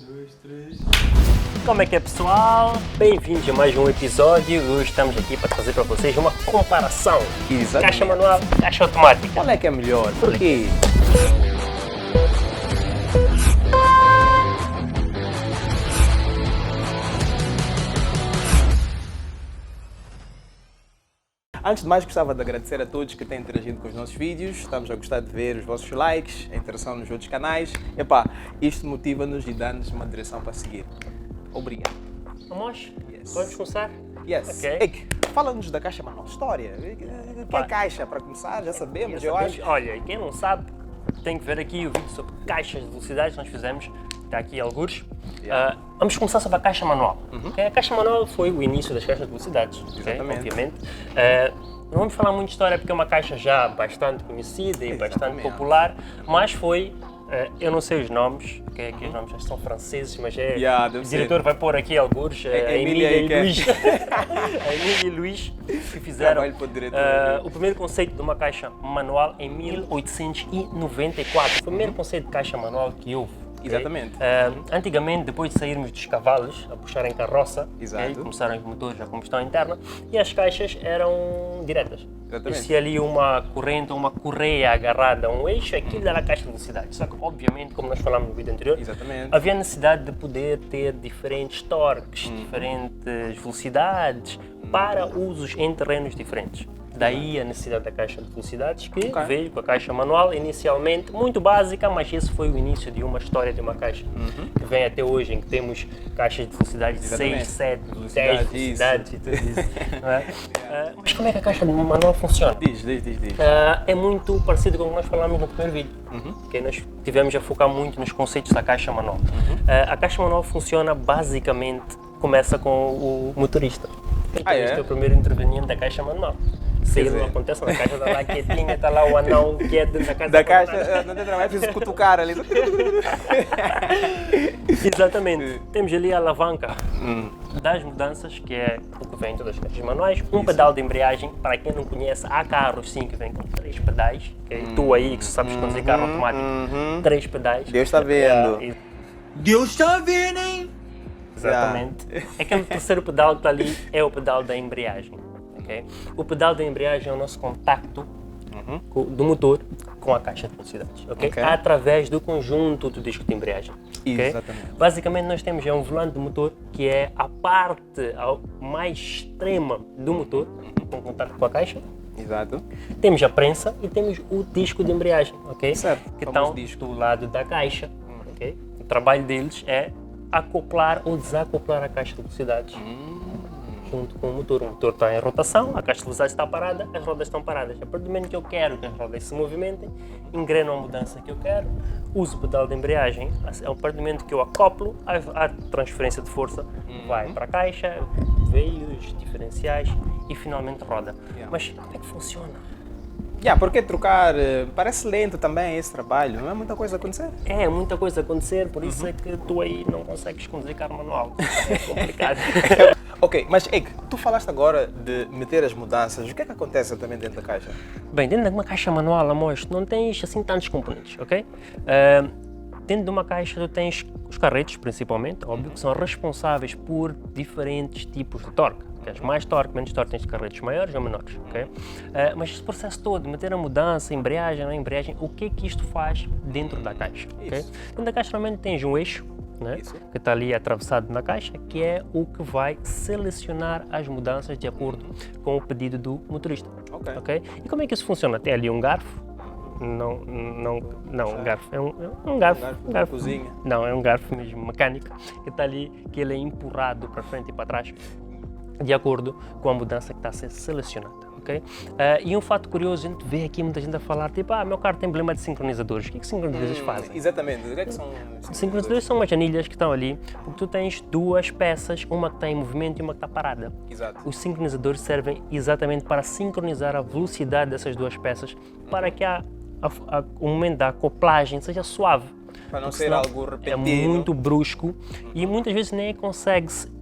dois, três. Como é que é, pessoal? Bem-vindos a mais um episódio. Hoje estamos aqui para trazer para vocês uma comparação. Exatamente. Caixa manual, caixa automática. Qual é que é melhor? Por quê? Antes de mais, gostava de agradecer a todos que têm interagido com os nossos vídeos. Estamos a gostar de ver os vossos likes, a interação nos outros canais. Epá, isto motiva-nos e dá-nos uma direção para seguir. Obrigado. Vamos? Yes. Vamos começar? Yes. Ok. Ek, fala-nos da caixa manual. História. O que é caixa? Para começar, já sabemos, eu acho. Olha, quem não sabe, tem que ver aqui o vídeo sobre caixas de velocidade que nós fizemos. Está aqui alguns. Yeah. Vamos começar sobre a caixa manual. Okay? A caixa manual foi o início das caixas de velocidades. Exatamente. Okay? Obviamente. Não vamos falar muito de história porque é uma caixa já bastante conhecida e bastante popular, mas foi, eu não sei os nomes, que os nomes já são franceses, mas o diretor vai pôr aqui alguns, a Emília e Luís. A Emília e Luís que fizeram o primeiro conceito de uma caixa manual em 1894. Foi o primeiro conceito de caixa manual que houve. Exatamente. Antigamente, depois de sairmos dos cavalos a puxarem carroça, começaram os motores a combustão interna e as caixas eram diretas. Existia ali uma corrente, uma correia agarrada a um eixo, aquilo era a caixa de velocidade. Só que, obviamente, como nós falámos no vídeo anterior, havia necessidade de poder ter diferentes torques, diferentes velocidades para usos em terrenos diferentes. Daí a necessidade da caixa de velocidades que veio com a caixa manual, inicialmente muito básica, mas esse foi o início de uma história de uma caixa que vem até hoje, em que temos caixas de velocidade de 6, 7, 10 velocidades e tudo isso. Não é? Mas como é que a caixa manual funciona? Diz. É muito parecido com o que nós falámos no primeiro vídeo, que nós tivemos a focar muito nos conceitos da caixa manual. A caixa manual funciona basicamente, começa com o motorista. Este é o primeiro interveniente da caixa manual. Se ele não acontece na caixa, está lá quietinha, está lá o anão quieto na caixa. Da caixa, não tem trabalho, preciso cutucar ali. Exatamente. Temos ali a alavanca das mudanças, que é o que vem em todas as caixas manuais. Um pedal de embreagem, para quem não conhece, há carros sim que vêm com 3 pedais. Okay? Tu aí que sabes conduzir carro automático, 3 pedais. Deus está vendo. Deus está vendo, hein? Exatamente. Aquele terceiro pedal que está ali é o pedal da embreagem. Okay? O pedal da embreagem é o nosso contacto do motor com a caixa de velocidades, através do conjunto do disco de embreagem. Exatamente. Basicamente nós temos um volante do motor que é a parte mais extrema do motor, com contacto com a caixa. Exato. Temos a prensa e temos o disco de embreagem, Certo. Que estão do lado da caixa. O trabalho deles é acoplar ou desacoplar a caixa de velocidades. Junto com o motor está em rotação, a caixa de velocidade está parada, as rodas estão paradas. A partir do momento que eu quero que as rodas se movimentem, engreno a mudança que eu quero, uso o pedal de embreagem, a partir do momento que eu acoplo, a transferência de força vai para a caixa, veios, diferenciais e finalmente roda. Mas como é que funciona? Porque trocar, parece lento também esse trabalho, não é muita coisa a acontecer? É muita coisa a acontecer, por isso é que tu aí não consegues conduzir carro manual. É complicado. Ok, mas tu falaste agora de meter as mudanças, o que é que acontece também dentro da caixa? Bem, dentro de uma caixa manual, amores, não tens assim tantos componentes, ok? Dentro de uma caixa tu tens os carretos, principalmente, óbvio, que são responsáveis por diferentes tipos de torque. Tens mais torque, menos torque, tens carretos maiores ou menores, ok? Mas esse processo todo, meter a mudança, a embreagem, a embreagem, o que é que isto faz dentro da caixa, ok? Dentro da caixa normalmente tens um eixo, né, que está ali atravessado na caixa, que é o que vai selecionar as mudanças de acordo com o pedido do motorista, ok? E como é que isso funciona? Tem ali um garfo, um garfo, é um garfo, cozinha. Não, é um garfo mesmo mecânico, que está ali, que ele é empurrado para frente e para trás, de acordo com a mudança que está a ser selecionada, ok? E um fato curioso, a gente vê aqui muita gente a falar, tipo, meu carro tem emblema de sincronizadores. O que é que sincronizadores fazem? Exatamente, o que é que são? Sincronizadores são umas anilhas que estão ali, porque tu tens duas peças, uma que está em movimento e uma que está parada. Exato. Os sincronizadores servem exatamente para sincronizar a velocidade dessas duas peças, para que o momento da acoplagem seja suave. Para não ser algo repetido. É muito brusco e muitas vezes nem consegue-se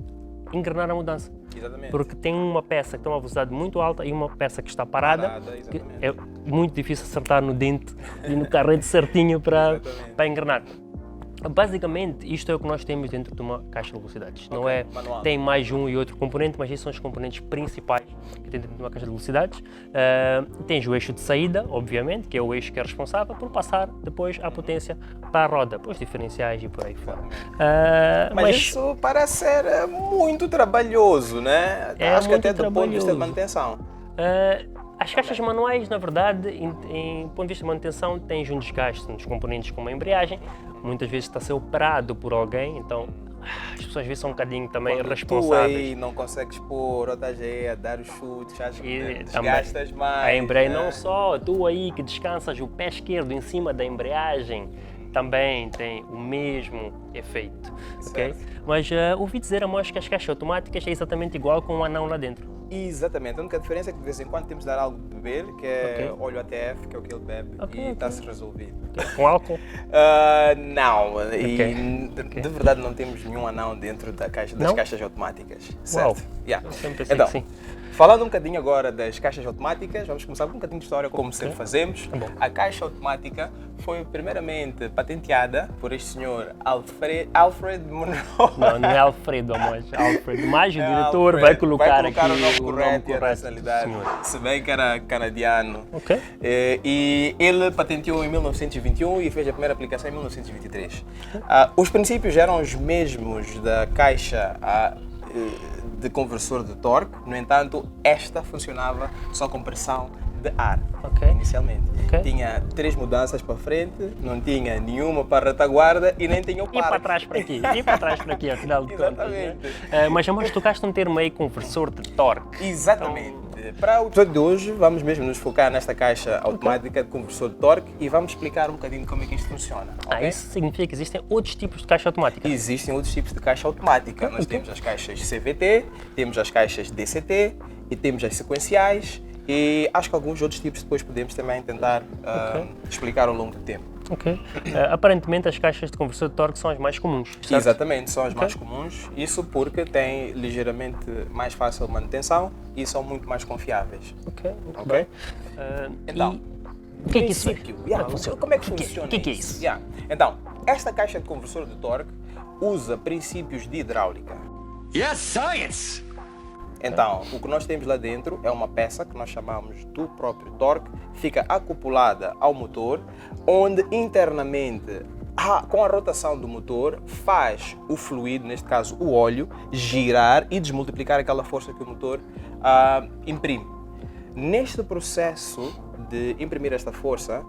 engrenar a mudança. Exatamente. Porque tem uma peça que tem uma velocidade muito alta e uma peça que está parada, que é muito difícil acertar no dente e no carrete certinho para engrenar. Basicamente, isto é o que nós temos dentro de uma caixa de velocidades. Não é, manual. tem mais um e outro componente, mas estes são os componentes principais que tem dentro de uma caixa de velocidades. Tens o eixo de saída, obviamente, que é o eixo que é responsável por passar depois a potência para a roda, para os diferenciais e por aí fora. Mas isso parece ser muito trabalhoso, né? Acho que até do ponto de vista de manutenção. As caixas manuais, na verdade, em ponto de vista de manutenção, tens um desgaste nos componentes como a embreagem, muitas vezes está a ser operado por alguém, então as pessoas às vezes são um bocadinho também quando responsáveis. Tu aí não consegues pôr OTG a dar os chutes, desgastas mais. A embreagem não só, tu aí que descansas o pé esquerdo em cima da embreagem, também tem o mesmo efeito, ok? Mas ouvi dizer, Amós, que as caixas automáticas é exatamente igual com um anão lá dentro. Exatamente, a única diferença é que de vez em quando temos de dar algo de beber, que é óleo ATF, que é o que ele bebe, e está-se resolvido. Com álcool? Não, e de verdade não temos nenhum anão dentro das caixas automáticas. Uau. Certo? Yeah. Eu sempre pensei Então, que sim. falando um bocadinho agora das caixas automáticas, vamos começar com um bocadinho de história, como sempre fazemos. A caixa automática foi primeiramente patenteada por este senhor Alfred Monroe. Não é Alfredo, Amós. Alfred. Mas o diretor vai colocar aqui o nome correto e a nacionalidade, se bem que era canadiano. Ok. E ele patenteou em 1921 e fez a primeira aplicação em 1923. Os princípios eram os mesmos da caixa de conversor de torque, no entanto, esta funcionava só com pressão de ar, inicialmente. Tinha 3 mudanças para frente, não tinha nenhuma para a retaguarda e nem tinha o par. E para trás para aqui, e para trás para aqui, afinal de contas. Exatamente. Mas Amós, tocaste um termo aí, conversor de torque. Exatamente. Para o episódio de hoje, vamos mesmo nos focar nesta caixa automática de conversor de torque e vamos explicar um bocadinho como é que isto funciona. Isso significa que existem outros tipos de caixa automática? Existem outros tipos de caixa automática. Nós temos as caixas CVT, temos as caixas DCT e temos as sequenciais e acho que alguns outros tipos depois podemos também tentar explicar ao longo do tempo. Aparentemente as caixas de conversor de torque são as mais comuns, certo? Exatamente, são as mais comuns, isso porque têm ligeiramente mais fácil manutenção e são muito mais confiáveis. Muito bem. Então, o que é que isso é? Como é que funciona que é isso? Então, esta caixa de conversor de torque usa princípios de hidráulica. Yes, science! Então, o que nós temos lá dentro é uma peça que nós chamamos do próprio torque, fica acoplada ao motor, onde internamente, com a rotação do motor, faz o fluido, neste caso o óleo, girar e desmultiplicar aquela força que o motor imprime. Neste processo de imprimir esta força,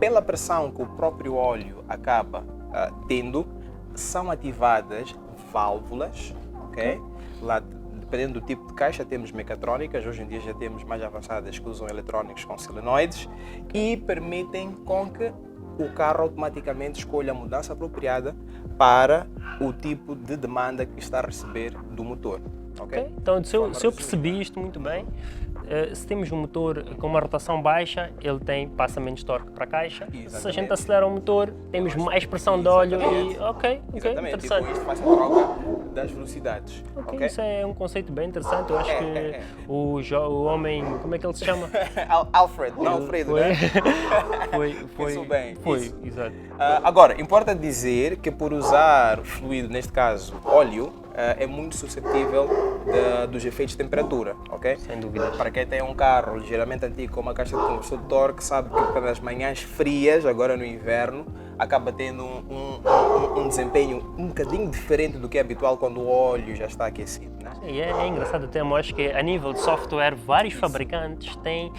pela pressão que o próprio óleo acaba tendo, são ativadas válvulas, Lá, dependendo do tipo de caixa, temos mecatrónicas, hoje em dia já temos mais avançadas que usam eletrónicos com solenoides e permitem com que o carro automaticamente escolha a mudança apropriada para o tipo de demanda que está a receber do motor. Então, se eu percebi isto muito bem, se temos um motor com uma rotação baixa, ele passa menos torque para a caixa. Exatamente. Se a gente acelerar o motor, temos mais pressão de óleo e... Exatamente. Interessante. E com isto faz a troca das velocidades. Isso é um conceito bem interessante. Eu acho que o homem, como é que ele se chama? Alfred, não Alfredo, né? Foi bem. Foi, exato. Agora, importa dizer que por usar fluido, neste caso óleo, é muito suscetível dos efeitos de temperatura, Sem dúvida. Para quem tem um carro ligeiramente antigo com uma caixa de conversor de torque, sabe que nas manhãs frias, agora no inverno, acaba tendo um desempenho um bocadinho diferente do que é habitual quando o óleo já está aquecido, né? E é engraçado até, acho que a nível de software, vários fabricantes têm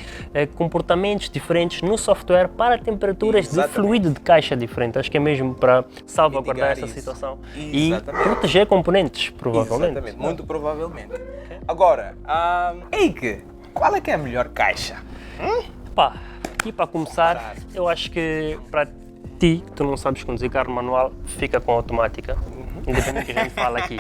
comportamentos diferentes no software para temperaturas de fluido de caixa diferente. Acho que é mesmo para salvaguardar essa situação e proteger componentes, provavelmente. Exatamente, muito provavelmente. Agora, Eike, qual é que é a melhor caixa? Aqui para começar, eu acho que para ti, que tu não sabes conduzir carro manual, fica com automática. Independente do que a gente fala aqui,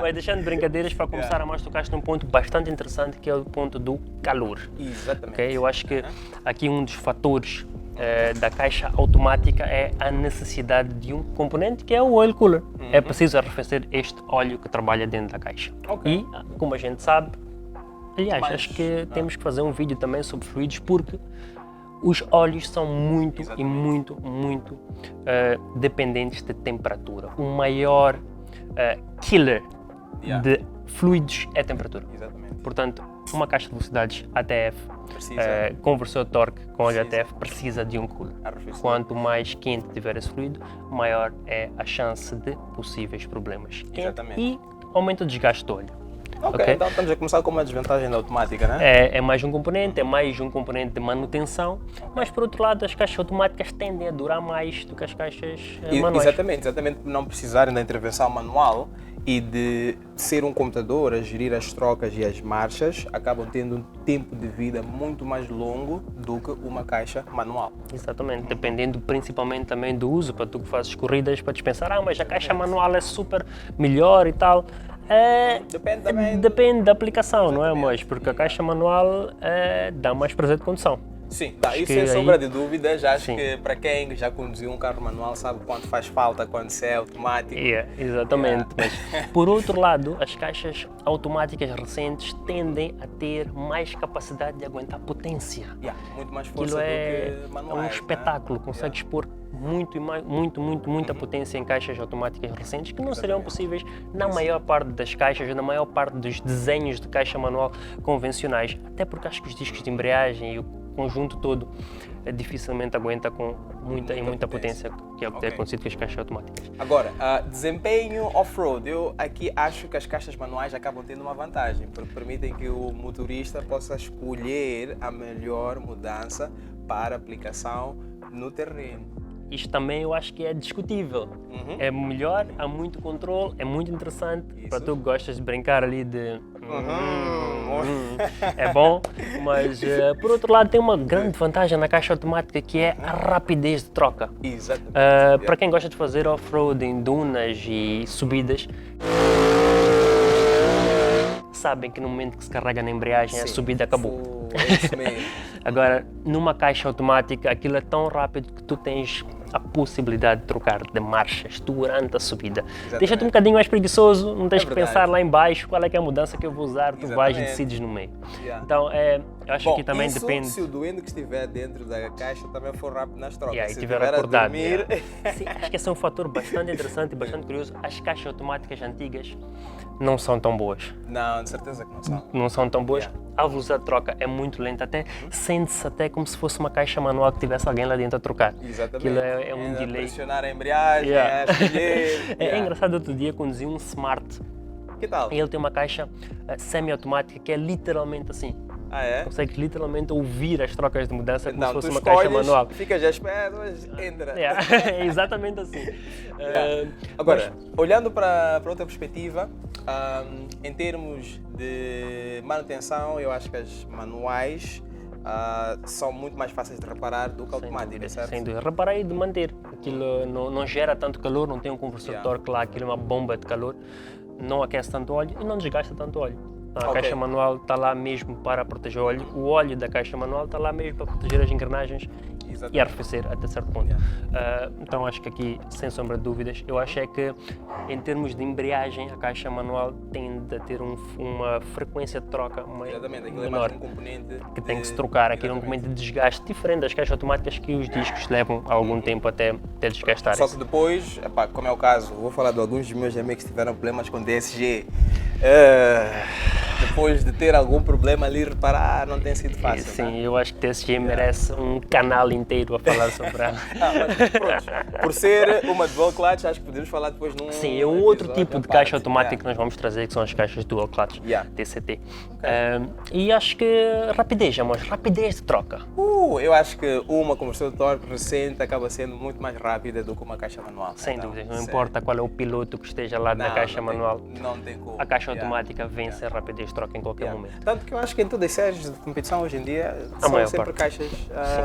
Mas deixando brincadeiras, para começar, a mais tocaste num ponto bastante interessante, que é o ponto do calor. Exatamente. Eu acho que aqui um dos fatores da caixa automática é a necessidade de um componente que é o oil cooler. É preciso arrefecer este óleo que trabalha dentro da caixa. E, como a gente sabe, aliás, acho que temos que fazer um vídeo também sobre fluidos, porque Os óleos são muito e muito dependentes de temperatura. O maior killer de fluidos é a temperatura. Exatamente. Portanto, uma caixa de velocidades ATF, conversor torque com HTF precisa de um cooler. Quanto mais quente tiver esse fluido, maior é a chance de possíveis problemas. Exatamente. E aumenta o desgaste do óleo. Ok, então estamos a começar com uma desvantagem da automática, né? É mais um componente de manutenção, mas por outro lado as caixas automáticas tendem a durar mais do que as caixas manuais. Exatamente, por não precisarem da intervenção manual e de ser um computador a gerir as trocas e as marchas, acabam tendo um tempo de vida muito mais longo do que uma caixa manual. Exatamente, dependendo principalmente também do uso, para tu que fazes corridas, para pensar, mas a caixa manual é super melhor e tal. Depende da aplicação, não é? Mas porque a caixa manual dá mais prazer de condução. Sim, isso sem sombra de dúvidas. Acho que para quem já conduziu um carro manual sabe quanto faz falta quando se é automático. Exatamente. Mas, por outro lado, as caixas automáticas recentes tendem a ter mais capacidade de aguentar potência. Muito mais força do que manuais. É um espetáculo, consegues pôr muita potência em caixas automáticas recentes que não seriam possíveis na maior parte das caixas, na maior parte dos desenhos de caixa manual convencionais, até porque acho que os discos de embreagem e o conjunto todo dificilmente aguenta com muita potência, que é o que tem acontecido com as caixas automáticas. Agora, desempenho off-road, eu aqui acho que as caixas manuais acabam tendo uma vantagem, porque permitem que o motorista possa escolher a melhor mudança para aplicação no terreno. Isto também eu acho que é discutível. É melhor, há muito controle, é muito interessante. Para tu que gostas de brincar ali de... é bom, mas por outro lado tem uma grande vantagem na caixa automática que é a rapidez de troca. Exatamente. Para quem gosta de fazer off-road em dunas e subidas, sabem que no momento que se carrega na embreagem a subida acabou. É isso mesmo. Agora, numa caixa automática, aquilo é tão rápido que tu tens a possibilidade de trocar de marchas durante a subida. Deixa-te um bocadinho mais preguiçoso, não tens que pensar lá em baixo qual é que é a mudança que eu vou usar, tu vais e decides no meio. Então, eu acho que também depende... se o doente que estiver dentro da caixa também for rápido nas trocas, se estiver acordado. Sim, acho que esse é um fator bastante interessante e bastante curioso. As caixas automáticas antigas não são tão boas. Não, de certeza que não são. Não são tão boas. A velocidade de troca é muito lenta, até sente-se até como se fosse uma caixa manual que tivesse alguém lá dentro a trocar. Exatamente. Aquilo é um delay. Pressionar a embreagem, a escolher. É engraçado, outro dia conduzi um Smart. Que tal? E ele tem uma caixa semi-automática que é literalmente assim. Consegues literalmente ouvir as trocas de mudança como se fosse uma caixa manual. Ficas à espera, mas entra. É exatamente assim. Agora, olhando para outra perspectiva, em termos de manutenção, eu acho que as manuais são muito mais fáceis de reparar do que automáticas, certo? Sem dúvida. Reparar e de manter. Aquilo não gera tanto calor, não tem um conversor de torque lá, aquilo é uma bomba de calor, não aquece tanto óleo e não desgasta tanto óleo. A caixa manual está lá mesmo para proteger o óleo. O óleo da caixa manual está lá mesmo para proteger as engrenagens e arrefecer até certo ponto. Então acho que aqui, sem sombra de dúvidas, eu acho é que em termos de embreagem a caixa manual tende a ter uma frequência de troca menor, um componente que tem que se trocar. Aqui é um componente de desgaste diferente das caixas automáticas que os discos levam algum tempo até desgastarem. Só que depois, como é o caso, vou falar de alguns dos meus amigos que tiveram problemas com DSG. Depois de ter algum problema ali, reparar, não tem sido fácil. Sim, eu acho que TSG merece um canal inteiro a falar sobre ela. Mas pronto, por ser uma dual clutch, acho que podemos falar depois num... Sim, é um outro tipo de caixa automática que nós vamos trazer, que são as caixas dual clutch, TCT. E acho que rapidez de troca. Eu acho que uma conversão de torque recente acaba sendo muito mais rápida do que uma caixa manual. Sem dúvida, não importa qual é o piloto que esteja lá na caixa manual, não tem como. A caixa automática vence a rapidez de troca em qualquer momento. Tanto que eu acho que em todas as séries de competição hoje em dia são sempre caixas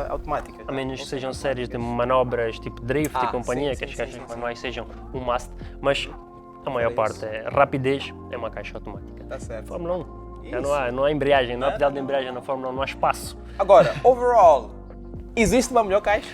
automáticas. A menos que sejam séries de manobras tipo drift e companhia, que as caixas manuais sejam um must, mas a maior parte é rapidez, é uma caixa automática. Tá certo. Fórmula 1, não há embreagem, não há pedal de embreagem na Fórmula 1, não há espaço. Agora, overall, existe uma melhor caixa?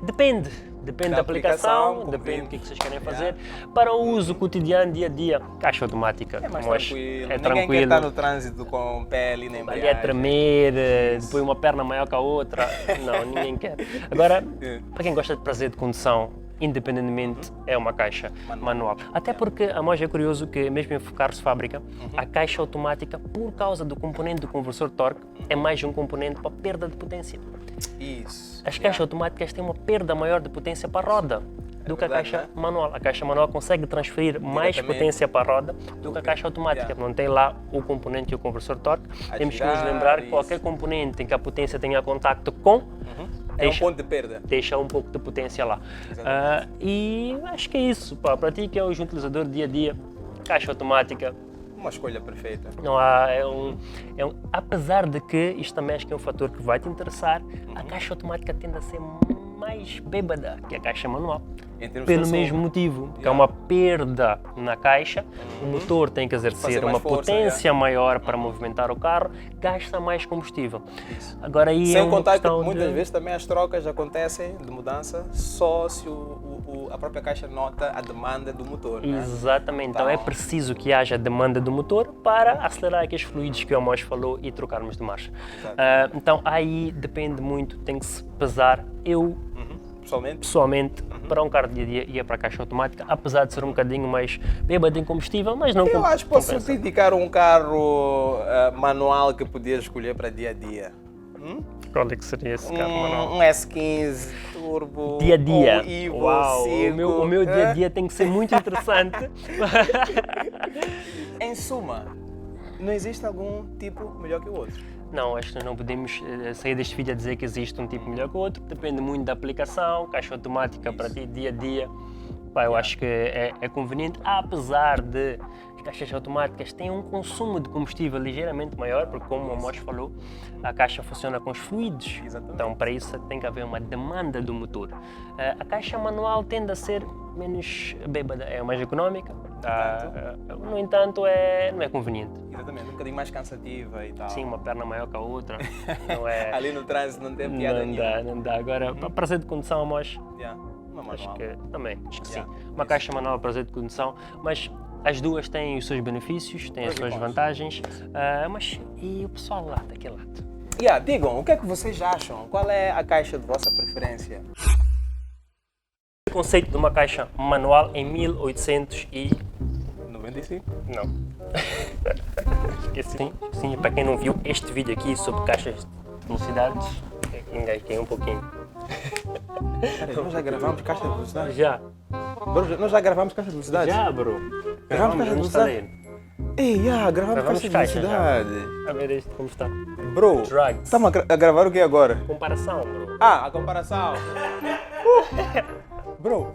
Depende. Depende da aplicação, depende do que vocês querem fazer. Para o uso cotidiano, dia a dia, caixa automática. É mais tranquilo. É Ninguém quer estar no trânsito com pele nem embreagem. Ali a tremer, depois uma perna maior que a outra. Não, ninguém quer. Agora, para quem gosta de prazer de condução, independentemente, é uma caixa manual. Até porque a Moja é curioso que, mesmo em carros fábrica, a caixa automática, por causa do componente do conversor torque, é mais um componente para perda de potência. Isso. As caixas automáticas têm uma perda maior de potência para a roda do que a caixa manual. A caixa manual consegue transferir mais potência para a roda do que a caixa automática. Não tem lá o componente e o conversor torque. Temos que nos lembrar que qualquer componente em que a potência tenha contacto com é um ponto de perda. Deixa um pouco de potência lá. E acho que é isso. Para ti que é o utilizador dia a dia, caixa automática. Uma escolha perfeita. Não há, apesar de que isto também acho que é um fator que vai te interessar, a caixa automática tende a ser mais bêbada que a caixa manual. Pelo mesmo motivo, que é uma perda na caixa, o motor tem que exercer uma potência maior para movimentar o carro, gasta mais combustível. Agora, aí sem contar que muitas vezes também as trocas acontecem de mudança só se a própria caixa nota a demanda do motor. Exatamente, então é preciso que haja demanda do motor para acelerar aqueles fluidos que o Amos falou e trocarmos de marcha. Então aí depende muito, tem que se pesar. Eu pessoalmente, para um carro de dia a dia ia para a caixa automática, apesar de ser um bocadinho mais bêbado em combustível, mas não eu acho que posso te indicar um carro manual que podias escolher para dia a dia. Qual é que seria esse carro manual? Um S15 Turbo. Dia a dia. Evo, uau, o meu dia a dia tem que ser muito interessante. Em suma, não existe algum tipo melhor que o outro? Não, acho que não podemos sair deste vídeo a dizer que existe um tipo melhor que o outro. Depende muito da aplicação, caixa automática para ti, dia a dia. Eu acho que é conveniente, apesar de as caixas automáticas têm um consumo de combustível ligeiramente maior, porque como o Amos falou, a caixa funciona com os fluidos. Exatamente. Então para isso tem que haver uma demanda do motor. A caixa manual tende a ser menos bêbada, é mais económica, no entanto não é conveniente. Exatamente, um bocadinho mais cansativa e tal. Sim, uma perna maior que a outra. Não é... Ali no trânsito não tem piada nenhuma. Não dá. Agora, para prazer de condução, Amos, acho que sim. Uma caixa manual para prazer de condução, mas as duas têm os seus benefícios, têm as suas vantagens, mas e o pessoal lá, daquele lado? Digam, o que é que vocês acham? Qual é a caixa de vossa preferência? O conceito de uma caixa manual em 1895? Não. Esqueci. Sim, para quem não viu este vídeo aqui sobre caixas de velocidades, engasguei um pouquinho. Nós já gravamos caixa de velocidade? Já. Bro, nós já gravamos caixa de velocidade? Já, bro. Gravamos caixa de velocidade? Gravamos caixa de velocidade. A ver este como está. Bro, estamos a gravar o que agora? Comparação, bro. A comparação. Bro,